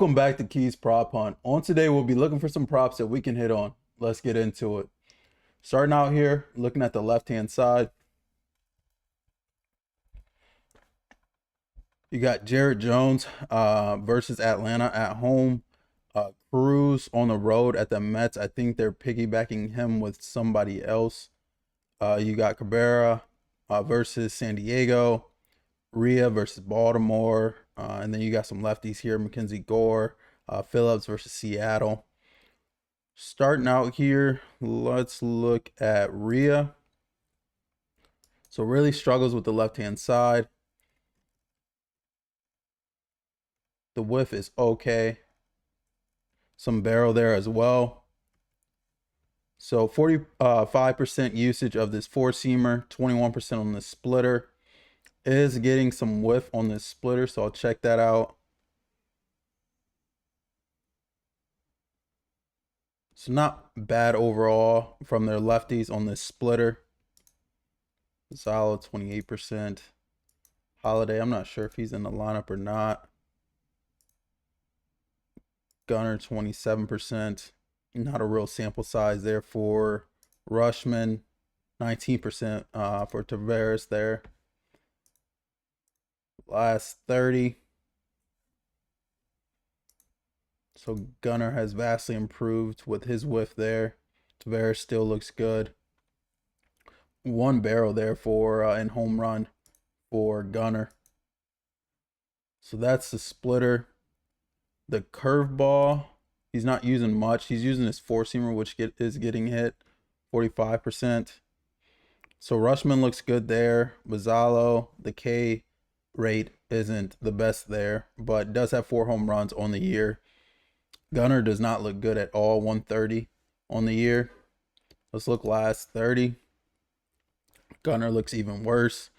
Welcome back to Keys Prop Hunt. On today, we'll be looking for some props that we can hit on. Let's get into it. Starting out here, looking at the left-hand side, you got Jared Jones versus Atlanta at home. Cruz on the road at the Mets. I think they're piggybacking him with somebody else. You got Cabrera versus San Diego. Rhea versus Baltimore. And then you got some lefties here. Mackenzie Gore. Phillips versus Seattle. Starting out here, let's look at Rhea. So really struggles with the left-hand side. The whiff is okay. Some barrel there as well. So 45% usage of this four-seamer, 21% on the splitter. Is getting some whiff on this splitter, so I'll check that out. So not bad overall from their lefties on this splitter. Solid 28%. Holiday, I'm not sure if he's in the lineup or not. Gunner 27%. Not a real sample size there for Rushman. 19% for Tavares there. Last 30. So Gunner has vastly improved with his whiff there. Tavares still looks good. One barrel there for in home run for Gunner. So that's the splitter. The curveball, he's not using much. He's using his four-seamer, which is getting hit 45%. So Rushman looks good there. Bazzalo, the K rate isn't the best there, but does have 4 home runs on the year. Gunner does not look good at all, 130 on the year. Let's look last 30. Gunner looks even worse.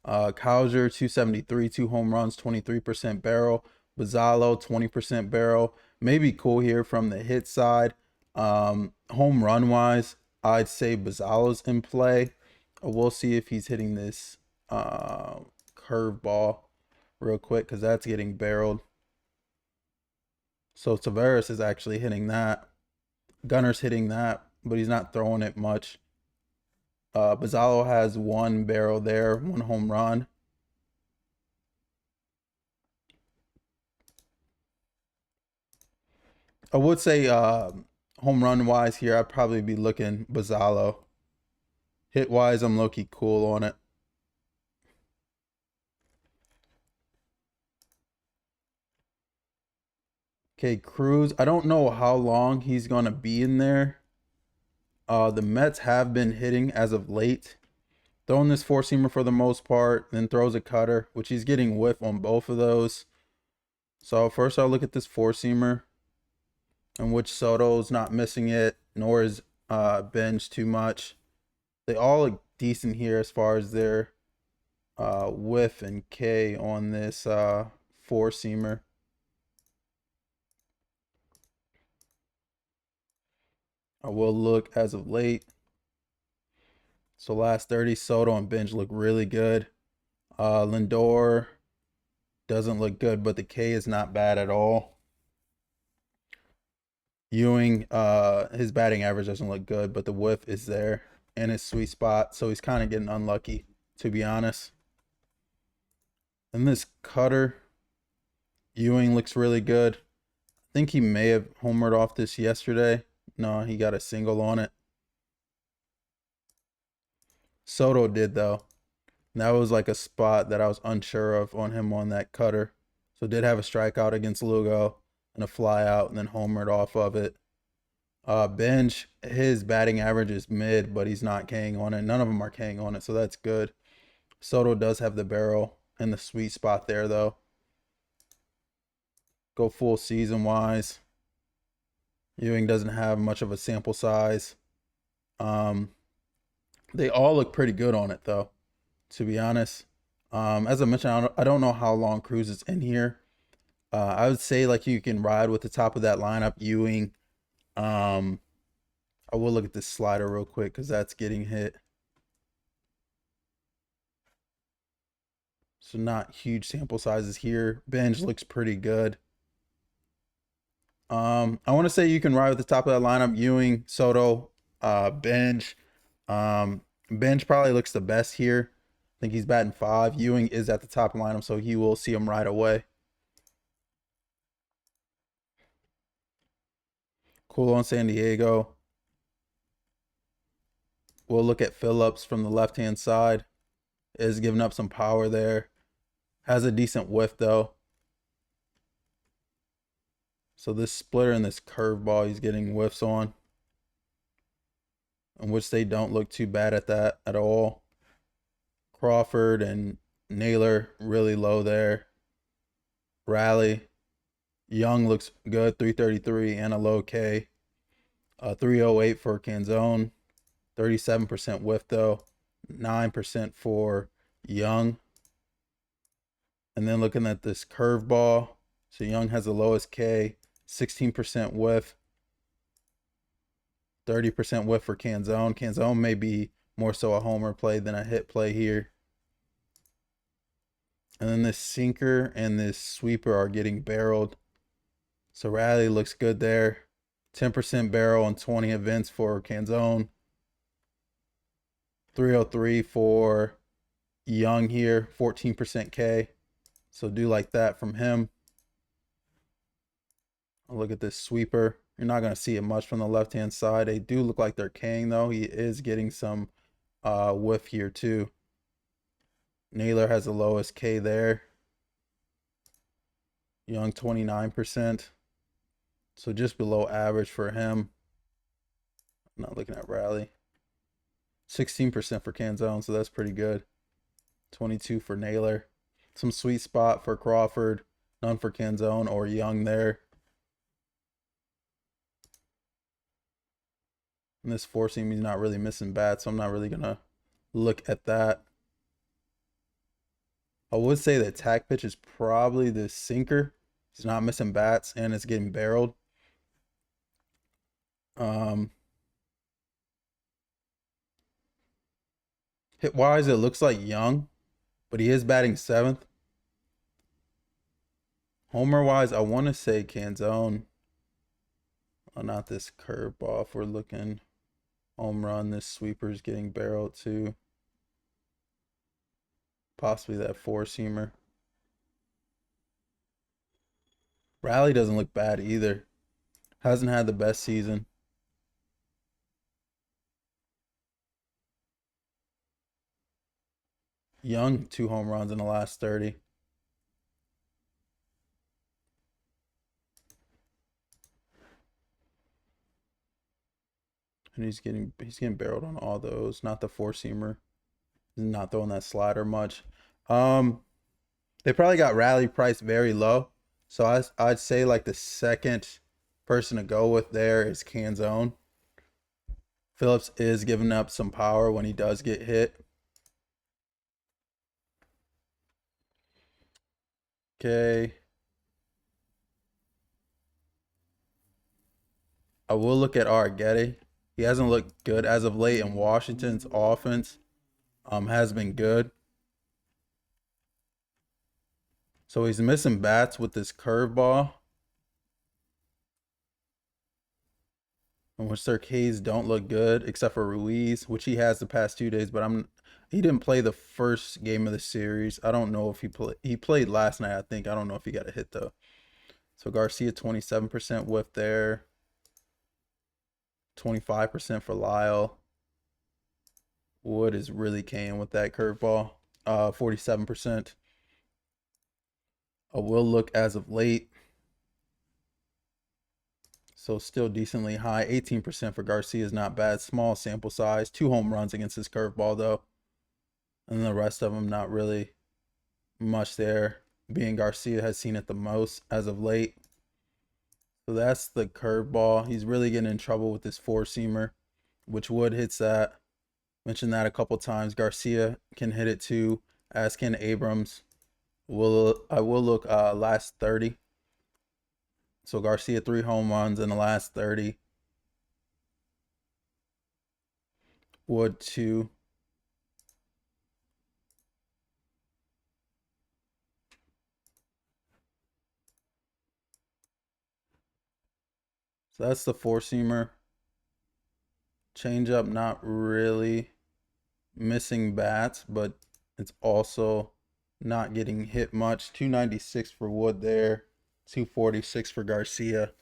Cowser, 273, 2 home runs, 23% barrel. Bazzalo, 20% barrel. Maybe cool here from the hit side. Home run wise, I'd say Bazzalo's in play. We'll see if he's hitting this curveball real quick because that's getting barreled. So Tavares is actually hitting that. Gunner's hitting that, but he's not throwing it much. Bazzalo has 1 barrel there, 1 home run. I would say home run wise here, I'd probably be looking Bazzalo. Hit wise, I'm low-key cool on it. Okay, Cruz. I don't know how long he's going to be in there. The Mets have been hitting as of late. Throwing this four-seamer for the most part, then throws a cutter, which he's getting whiff on both of those. So first I'll look at this four-seamer, in which Soto's not missing it, nor is Bench too much. They all look decent here as far as their whiff and K on this four-seamer. I will look as of late. So last 30, Soto and Bench look really good. Lindor doesn't look good, but the K is not bad at all. Ewing, his batting average doesn't look good, but the whiff is there in his sweet spot. So he's kind of getting unlucky, to be honest. And this cutter, Ewing looks really good. I think he may have homered off this yesterday. No, he got a single on it. Soto did, though. And that was like a spot that I was unsure of on him on that cutter. So did have a strikeout against Lugo and a fly out and then homered off of it. Bench, his batting average is mid, but he's not K'ing on it. None of them are K'ing on it, so that's good. Soto does have the barrel and the sweet spot there, though. Go full season wise. Ewing doesn't have much of a sample size. They all look pretty good on it, though, to be honest. As I mentioned, I don't know how long Cruz is in here. I would say like you can ride with the top of that lineup, Ewing. I will look at this slider real quick because that's getting hit. So not huge sample sizes here. Bench looks pretty good. I want to say you can ride with the top of that lineup: Ewing, Soto, Bench. Bench probably looks the best here. I think he's batting 5. Ewing is at the top of the lineup, so he will see him right away. Cool on San Diego. We'll look at Phillips from the left-hand side. Is giving up some power there. Has a decent whiff, though. So this splitter and this curveball he's getting whiffs on, in which they don't look too bad at that at all. Crawford and Naylor really low there. Rally. Young looks good, 333 and a low K. 308 for Canzone. 37% whiff though. 9% for Young. And then looking at this curveball. So Young has the lowest K. 16% whiff. 30% whiff for Canzone. Canzone may be more so a homer play than a hit play here. And then this sinker and this sweeper are getting barreled. So Rally looks good there. 10% barrel on 20 events for Canzone. 303 for Young here. 14% K. So do like that from him. I'll look at this sweeper. You're not going to see it much from the left-hand side. They do look like they're K'ing though. He is getting some whiff here too. Naylor has the lowest K there. Young 29%. So just below average for him. I'm not looking at Rally. 16% for Canzone, so that's pretty good. 22 for Naylor. Some sweet spot for Crawford. None for Canzone or Young there. And this four seam, he's not really missing bats, so I'm not really going to look at that. I would say the attack pitch is probably the sinker. He's not missing bats, and it's getting barreled. Hit wise, it looks like Young, but he is batting 7th. Homer wise, I want to say Canzone. Oh, not this curveball. If we're looking home run, this sweeper is getting barreled too. Possibly that four seamer. Rally doesn't look bad either. Hasn't had the best season. Young, 2 home runs in the last 30. And he's getting barreled on all those. Not the four seamer. He's not throwing that slider much. They probably got Rally priced very low. So I'd say like the second person to go with there is Canzone. Phillips is giving up some power when he does get hit. Okay. I will look at Arguetti. He hasn't looked good as of late, and Washington's offense has been good. So he's missing bats with this curveball, in which their Ks don't look good, except for Ruiz, which he has the past 2 days. But he didn't play the first game of the series. I don't know if he played last night, I think. I don't know if he got a hit though. So Garcia 27% whiff there. 25% for Lyle. Wood is really K'ing with that curveball. 47%. I will look as of late. So still decently high. 18% for Garcia is not bad. Small sample size. 2 home runs against his curveball though. And the rest of them not really much there. Being Garcia has seen it the most as of late. So that's the curveball. He's really getting in trouble with this four seamer, which Wood hits that. Mentioned that a couple times. Garcia can hit it too, as can Abrams. I will look last 30. So Garcia 3 home runs in the last 30. Wood 2. So that's the four-seamer. Changeup, not really missing bats, but it's also not getting hit much. 296 for Wood there, 246 for Garcia.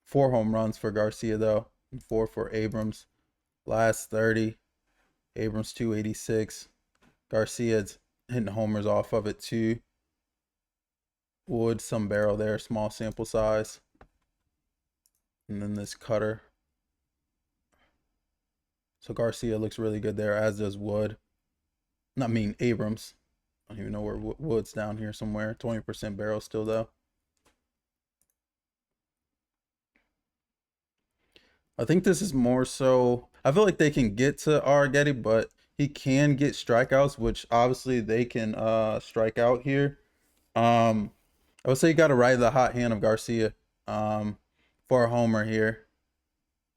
4 home runs for Garcia though, and 4 for Abrams. Last 30, Abrams 286. Garcia's hitting homers off of it too. Wood, some barrel there, small sample size. And then this cutter. So Garcia looks really good there, as does Wood. Not mean Abrams. I don't even know where Wood's down here somewhere. 20% barrel still though. I think this is more so. I feel like they can get to Arrighetti, but he can get strikeouts, which obviously they can strike out here. I would say you got to ride the hot hand of Garcia for a homer here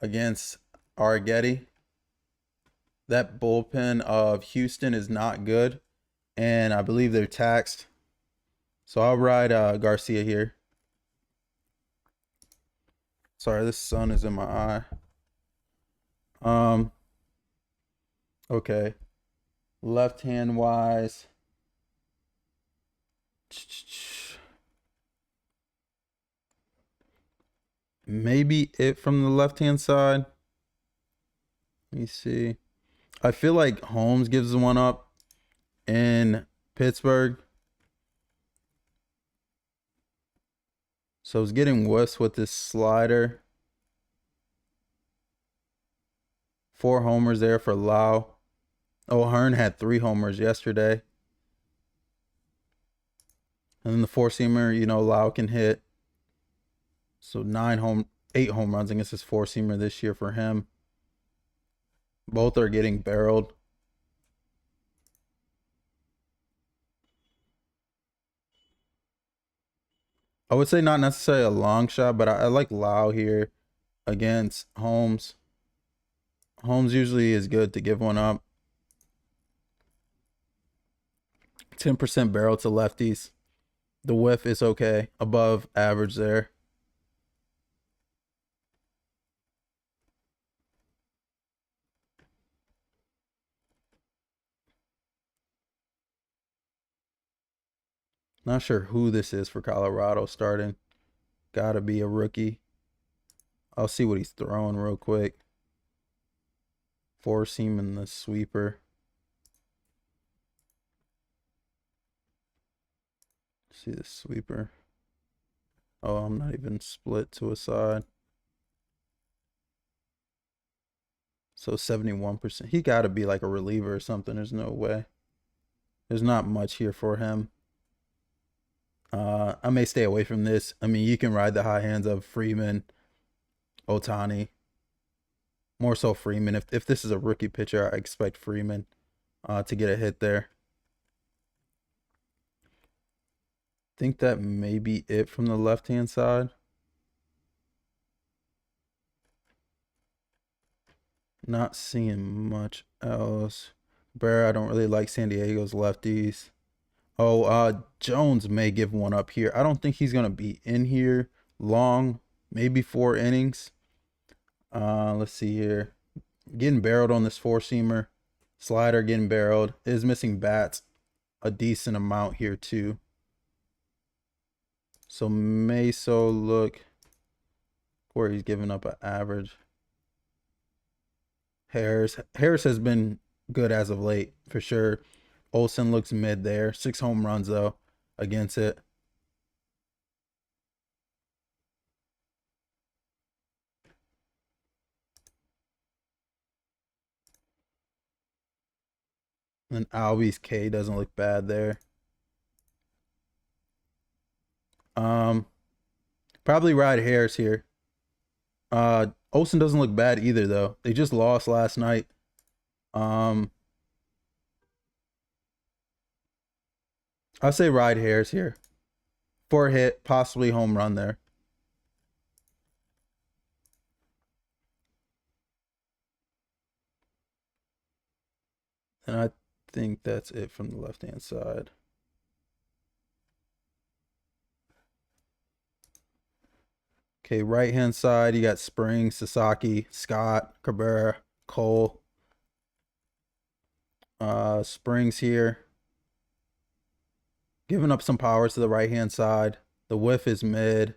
against Arrighetti. That bullpen of Houston is not good, and I believe they're taxed. So I'll ride Garcia here. Sorry, this sun is in my eye. Okay. Left hand wise. Maybe it from the left hand side. Let me see. I feel like Holmes gives one up in Pittsburgh. So it's getting worse with this slider. 4 homers there for Lau. Oh, Hearn had 3 homers yesterday. And then the four-seamer, you know, Lau can hit. So 8 home runs against his four-seamer this year for him. Both are getting barreled. I would say not necessarily a long shot, but I like Lau here against Holmes. Holmes usually is good to give one up. 10% barrel to lefties. The whiff is okay, above average there. Not sure who this is for Colorado starting. Gotta be a rookie. I'll see what he's throwing real quick. Four seam in the sweeper. See the sweeper. Oh, I'm not even split to a side. So 71%. He gotta be like a reliever or something. There's no way. There's not much here for him. I may stay away from this. I mean, you can ride the high hands of Freeman, Ohtani. More so Freeman. If this is a rookie pitcher, I expect Freeman to get a hit there. Think that may be it from the left-hand side. Not seeing much else. Bear, I don't really like San Diego's lefties. Oh, Jones may give one up here. I don't think he's gonna be in here long. Maybe 4 innings. Let's see here. Getting barreled on this four-seamer. Slider getting barreled. Is missing bats a decent amount here too. So Meso look where he's giving up an average. Harris has been good as of late for sure. Olsen looks mid there. 6 home runs though against it. And Albies K doesn't look bad there. Probably ride Harris here. Olsen doesn't look bad either though. They just lost last night. I'll say ride Harris here. For a hit, possibly home run there. And I think that's it from the left-hand side. Okay, right hand side, you got Springs, Sasaki, Scott, Cabrera, Cole. Springs here. Giving up some powers to the right hand side. The whiff is mid.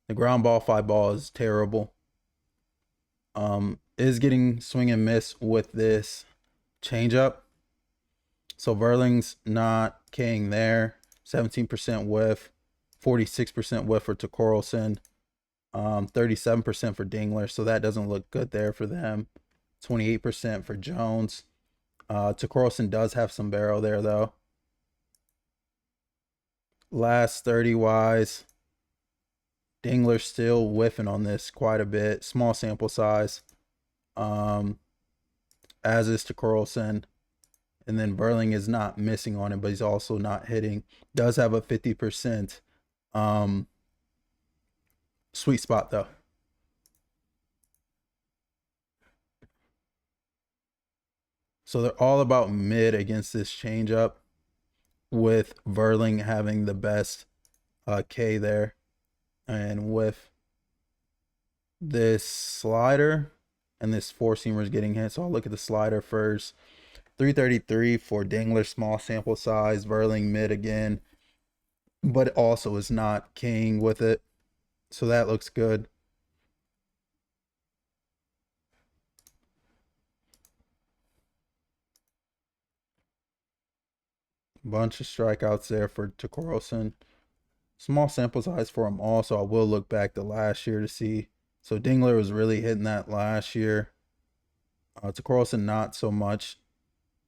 The ground ball, fly ball is terrible. Is getting swing and miss with this changeup. So Verling's not K'ing there. 17% whiff, 46% whiff for Torkelson, 37% for Dingler. So that doesn't look good there for them. 28% for Jones. Torkelson does have some barrel there though. Last 30 wise, Dingler still whiffing on this quite a bit. Small sample size. As is Torkelson. And then Burling is not missing on it, but he's also not hitting. Does have a 50% sweet spot though. So they're all about mid against this changeup, with Verling having the best K there. And with this slider and this four seamer is getting hit. So I'll look at the slider first. 333 for Dingler, small sample size. Verling mid again, but also is not King with it. So that looks good. Bunch of strikeouts there for Torkelson. Small sample size for him also. I will look back to last year to see. So Dingler was really hitting that last year. Torkelson not so much.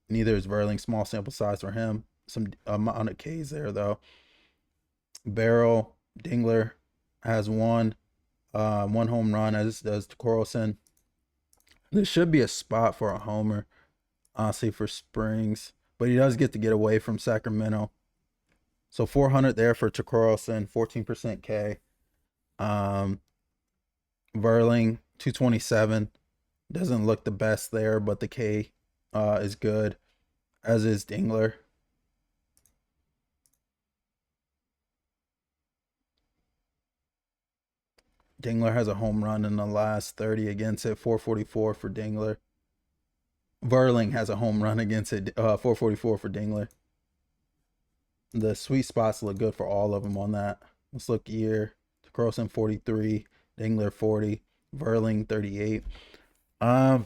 Neither is Verling. Small sample size for him. Some amount of Ks there though. Barrel, Dingler has one home run, as does Torkelson. This should be a spot for a homer, honestly, for Springs. But he does get to get away from Sacramento. So 400 there for Torkelson, 14% K. Verling, 227. Doesn't look the best there, but the K is good, as is Dingler. Dingler has a home run in the last 30 against it, 444 for Dingler. Verling has a home run against it, 444 for Dingler. The sweet spots look good for all of them on that. Let's look here. Torkelson 43, Dingler 40, Verling 38. I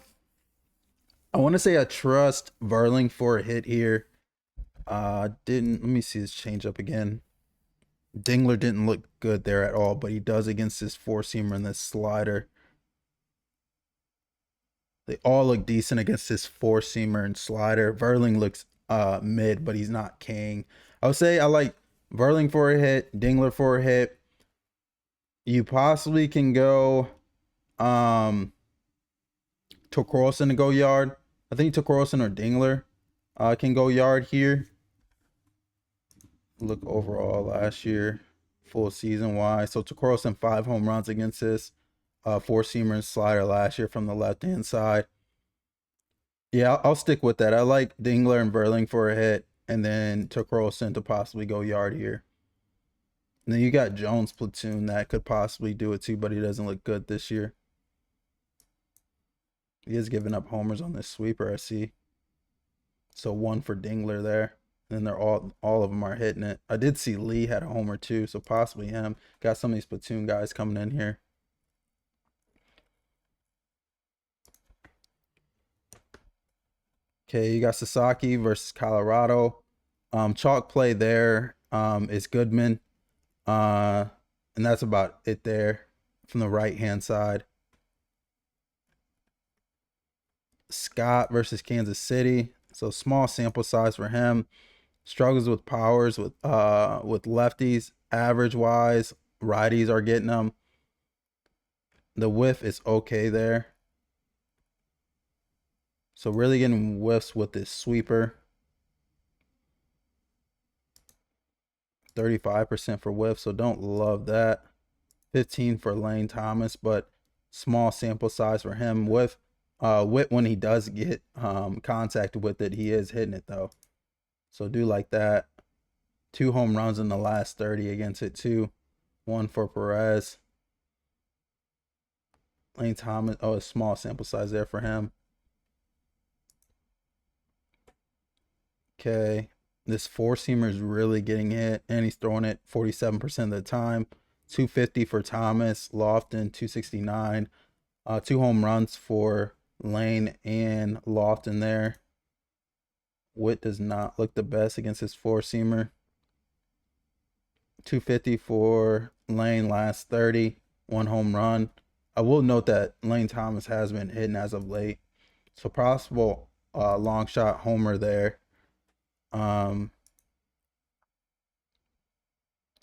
want to say I trust Verling for a hit here. Let me see his changeup again. Dingler didn't look good there at all, but he does against this four seamer and this slider. They all look decent against this four seamer and slider. Verling looks mid, but he's not king. I would say I like Verling for a hit, Dingler for a hit. You possibly can go Torkelson to go yard. I think Torkelson or Dingler can go yard here. Look overall last year, full season wise. So Torkelson 5 home runs against this four seamer and slider last year from the left hand side. Yeah, I'll stick with that. I like Dingler and Verling for a hit, and then Torkelson to possibly go yard here. And then you got Jones platoon that could possibly do it too, but he doesn't look good this year. He is giving up homers on this sweeper, I see. So one for Dingler there. And then they're all of them are hitting it. I did see Lee had a homer too, so possibly him. Got some of these platoon guys coming in here. Okay, you got Sasaki versus Colorado. Chalk play there is Goodman. And that's about it there from the right hand side. Scott versus Kansas City. So small sample size for him. Struggles with powers with lefties. Average wise, righties are getting them. The whiff is okay there. So really getting whiffs with this sweeper. 35% for whiff, so don't love that. 15 for Lane Thomas, but small sample size for him. With when he does get contact with it, he is hitting it though. So do like that. 2 home runs in the last 30 against it too. 1 for Perez. Lane Thomas. Oh, a small sample size there for him. Okay. This four seamer is really getting hit, and he's throwing it 47% of the time. 250 for Thomas, Lofton 269. 2 home runs for Lane and Lofton there. Witt does not look the best against his four seamer. 250 for Lane, last 30, 1 home run. I will note that Lane Thomas has been hitting as of late, so possible long shot homer there.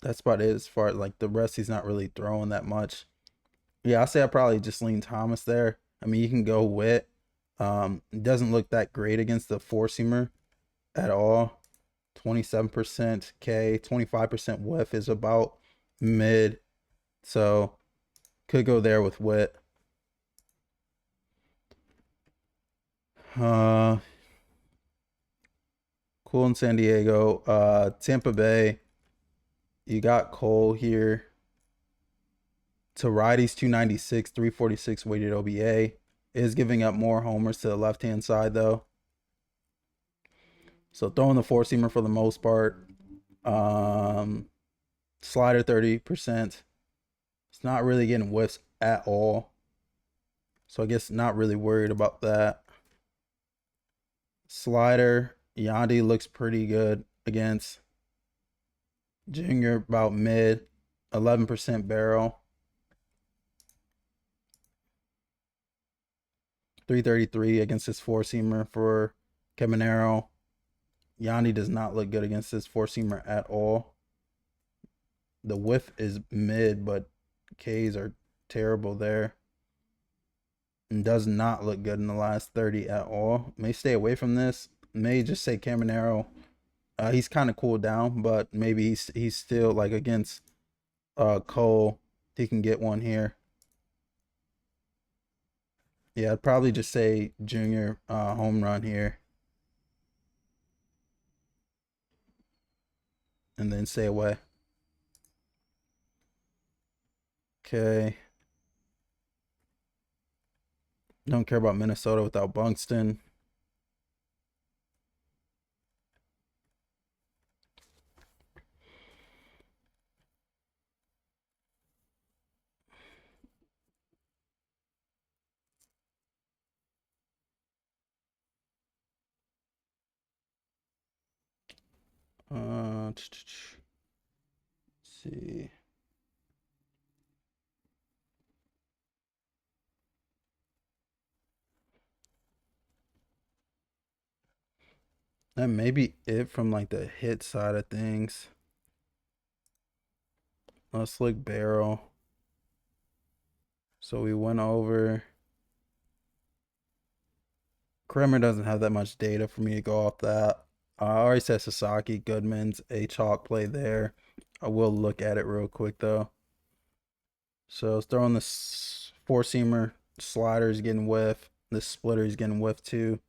That's about it as far as like the rest. He's not really throwing that much. Yeah, I say I probably just lean Thomas there. I mean, you can go Witt. It doesn't look that great against the four seamer at all. 27% K, 25% whiff is about mid. So could go there with Witt. Cool in San Diego. Tampa Bay. You got Cole here. To righties, 296, 346 weighted OBA. Is giving up more homers to the left-hand side, though. So throwing the four-seamer for the most part. Slider, 30%. It's not really getting whiffs at all. So I guess not really worried about that. Slider, Yandy looks pretty good against. Junior, about mid. 11% barrel. 333 against his four-seamer for Caminero. Yandy does not look good against his four-seamer at all. The whiff is mid, but Ks are terrible there. And does not look good in the last 30 at all. May stay away from this. May just say Caminero. He's kind of cooled down, but maybe he's still like against Cole. He can get one here. Yeah, I'd probably just say Junior home run here. And then stay away. Okay. Don't care about Minnesota without Buxton. Let's see. That may be it from like the hit side of things. Let's look barrel. So we went over. Kremer doesn't have that much data for me to go off that. I already said Sasaki, Goodman's a chalk play there. I will look at it real quick though. So throwing this four seamer, slider is getting whiff. This splitter is getting whiff too.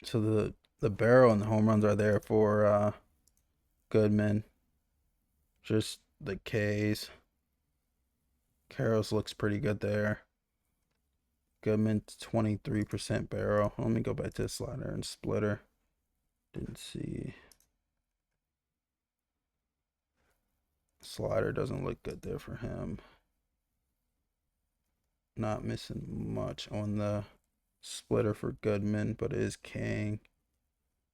So the barrel and the home runs are there for Goodman. Just the K's. Carroll's looks pretty good there. Goodman 23% barrel. Let me go back to the slider and splitter. Didn't see. Slider doesn't look good there for him. Not missing much on the splitter for Goodman, but it is King.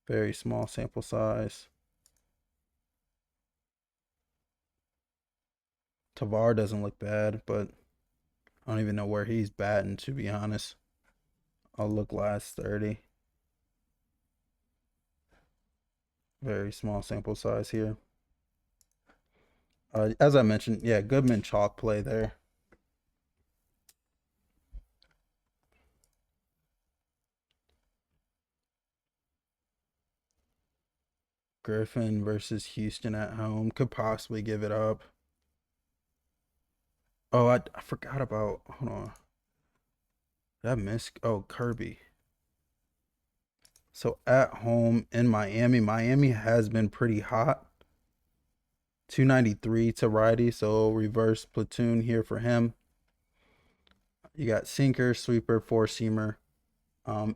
Very small sample size. Tavar doesn't look bad, but I don't even know where he's batting, to be honest. I'll look last 30. Very small sample size here. As I mentioned, yeah, Goodman chalk play there. Griffin versus Houston at home. Could possibly give it up. Oh, I forgot about. Hold on. Did I miss? Oh, Kirby. So at home in Miami, Miami has been pretty hot. 293 to righty, so reverse platoon here for him. You got sinker, sweeper, four seamer.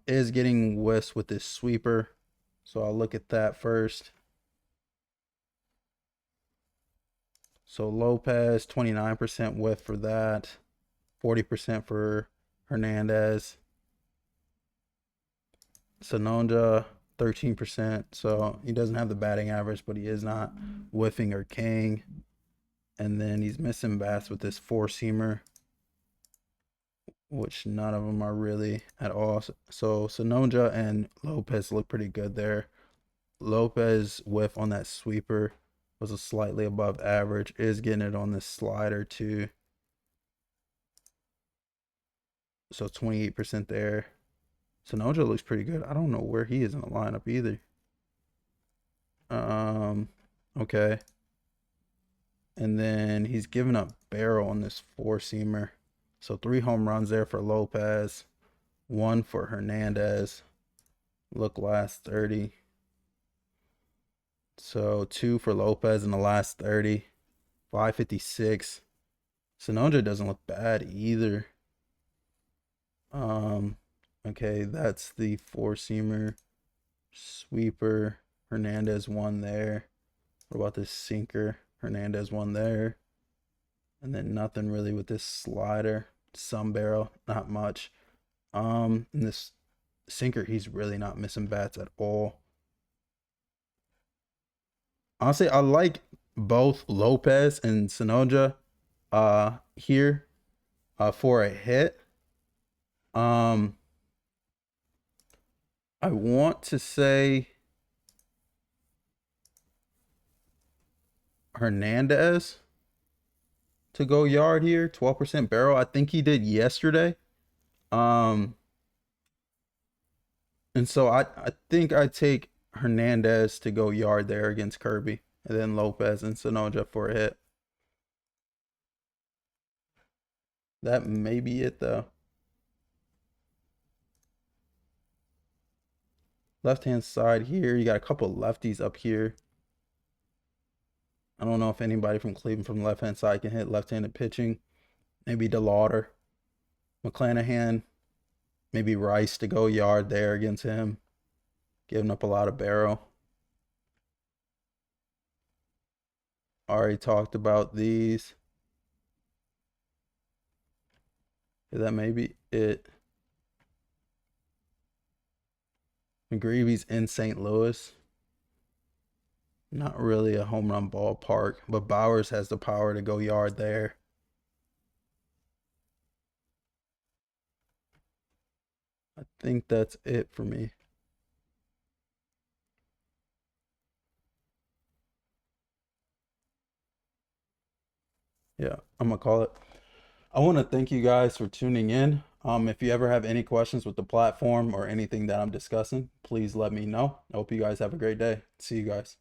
Is getting whiffs with this sweeper, so I'll look at that first. So Lopez, 29% whiff for that, 40% for Hernandez. Sanonja, 13%. So he doesn't have the batting average, but he is not whiffing or Kang. And then he's missing bats with this four seamer, which none of them are really at all. So Sanonja and Lopez look pretty good there. Lopez whiff on that sweeper was a slightly above average. Is getting it on this slider too. So 28% there. Sanonja looks pretty good. I don't know where he is in the lineup either. Okay. And then he's giving up barrel on this four seamer. So 3 home runs there for Lopez, 1 for Hernandez. Look, last 30. So 2 for Lopez in the last 30. 556. Sanonja doesn't look bad either. Okay, that's the four seamer. Sweeper. Hernandez 1 there. What about this sinker? Hernandez 1 there. And then nothing really with this slider. Some barrel, not much. And this sinker, he's really not missing bats at all. Honestly, I like both Lopez and Sanonja here for a hit. I want to say Hernandez to go yard here, 12% barrel. I think he did yesterday. And so I think I take Hernandez to go yard there against Kirby, and then Lopez and Sanonja for a hit. That may be it though. Left hand side here, you got a couple lefties up here. I don't know if anybody from Cleveland from the left hand side can hit left-handed pitching. Maybe DeLauder, McClanahan, maybe Rice to go yard there against him, giving up a lot of barrel. Already talked about these. That may be it. McGreevy's in St. Louis. Not really a home run ballpark, but Bowers has the power to go yard there. I think that's it for me. Yeah, I'm gonna call it. I want to thank you guys for tuning in. If you ever have any questions with the platform or anything that I'm discussing, please let me know. I hope you guys have a great day. See you guys.